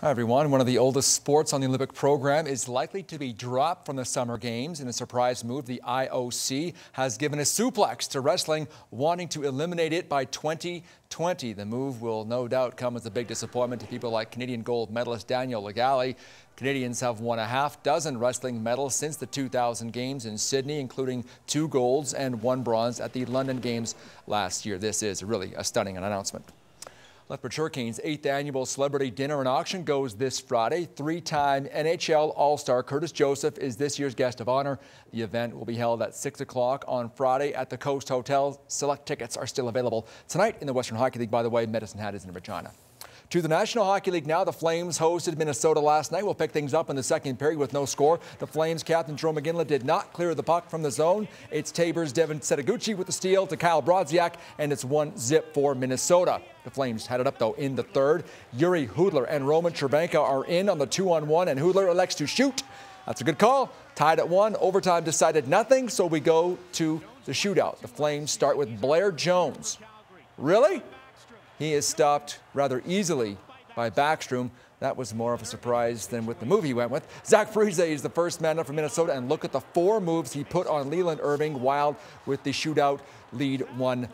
Hi everyone. One of the oldest sports on the Olympic program is likely to be dropped from the Summer Games. In a surprise move, the IOC has given a suplex to wrestling, wanting to eliminate it by 2020. The move will no doubt come as a big disappointment to people like Canadian gold medalist Daniel Legale. Canadians have won a half dozen wrestling medals since the 2000 Games in Sydney, including 2 golds and 1 bronze at the London Games last year. This is really a stunning announcement. Lethbridge Hurricanes' 8th annual celebrity dinner and auction goes this Friday. 3-time NHL All-Star Curtis Joseph is this year's guest of honor. The event will be held at 6 o'clock on Friday at the Coast Hotel. Select tickets are still available. Tonight in the Western Hockey League, by the way, Medicine Hat is in Regina. To the National Hockey League now. The Flames hosted Minnesota last night. We'll pick things up in the second period with no score. The Flames captain Joe McGinley did not clear the puck from the zone. It's Tabor's Devin Setaguchi with the steal to Kyle Brodziak, and it's 1-0 for Minnesota. The Flames had it up, though, in the third. Yuri Hudler and Roman Chervenka are in on the 2-on-1, and Hudler elects to shoot. That's a good call. Tied at 1. Overtime decided nothing, so we go to the shootout. The Flames start with Blair Jones. Really? He is stopped rather easily by Backstrom. That was more of a surprise than with the move he went with. Zach Friese is the first man up for Minnesota, and look at the 4 moves he put on Leland Irving. Wild with the shootout lead 1-0.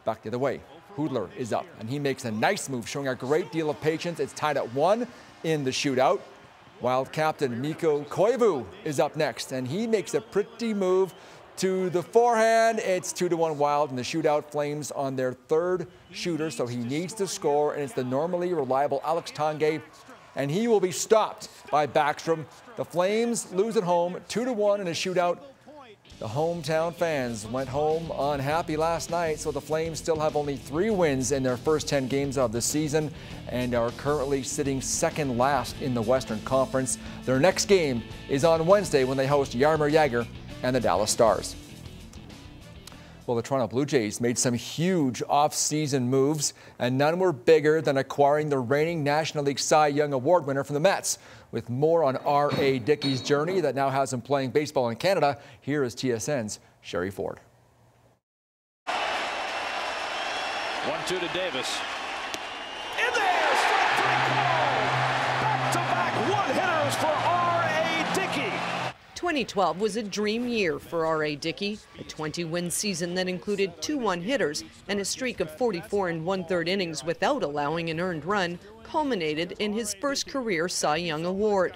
Back the other way. Hudler is up, and he makes a nice move, showing a great deal of patience. It's tied at 1 in the shootout. Wild captain Mikko Koivu is up next, and he makes a pretty move to the forehand. It's 2-1 Wild in the shootout. Flames on their 3rd shooter, so he needs to score, and it's the normally reliable Alex Tanguay, and he will be stopped by Backstrom. The Flames lose at home 2-1 in a shootout. The hometown fans went home unhappy last night, so the Flames still have only 3 wins in their first 10 games of the season and are currently sitting second last in the Western Conference. Their next game is on Wednesday when they host Jaromir Jagr and the Dallas Stars. Well, the Toronto Blue Jays made some huge off-season moves, and none were bigger than acquiring the reigning National League Cy Young Award winner from the Mets. With more on R.A. Dickey's journey that now has him playing baseball in Canada, here is TSN's Sherry Ford. 1-2 to Davis. In there! Strike 3 call! Back-to-back one-hitters for R.A. Dickey. 2012 was a dream year for R.A. Dickey, a 20-win season that included 2 one-hitters and a streak of 44 1/3 innings without allowing an earned run culminated in his first career Cy Young Award.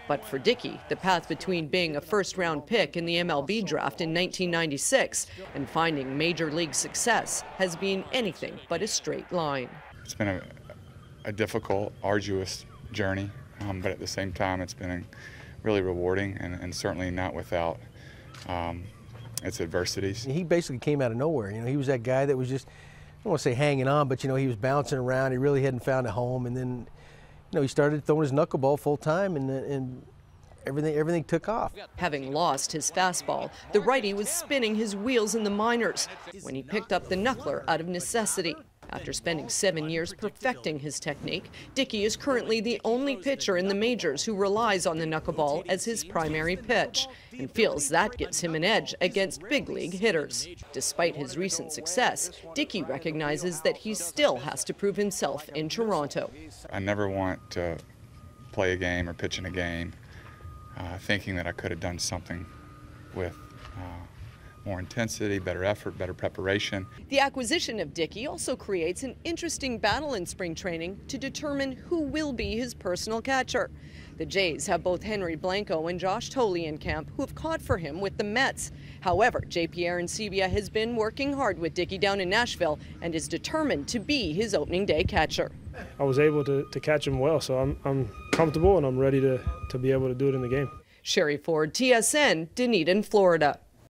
But for Dickey, the path between being a first-round pick in the MLB draft in 1996 and finding major league success has been anything but a straight line. It's been a difficult, arduous journey, but at the same time it's been really rewarding and certainly not without its adversities. He basically came out of nowhere. You know, he was that guy that was just, I don't want to say hanging on, but you know, he was bouncing around. He really hadn't found a home, and then, you know, he started throwing his knuckleball full time, and everything took off. Having lost his fastball, the righty was spinning his wheels in the minors when he picked up the knuckler out of necessity. After spending 7 years perfecting his technique, Dickey is currently the only pitcher in the majors who relies on the knuckleball as his primary pitch and feels that gives him an edge against big league hitters. Despite his recent success, Dickey recognizes that he still has to prove himself in Toronto. I never want to play a game or pitch in a game thinking that I could have done something with more intensity, better effort, better preparation. The acquisition of Dickey also creates an interesting battle in spring training to determine who will be his personal catcher. The Jays have both Henry Blanco and Josh Thole in camp, who have caught for him with the Mets. However, JP Arencibia has been working hard with Dickey down in Nashville and is determined to be his opening day catcher. I was able to catch him well, so I'm comfortable and I'm ready to be able to do it in the game. Sherry Ford, TSN, Dunedin, Florida.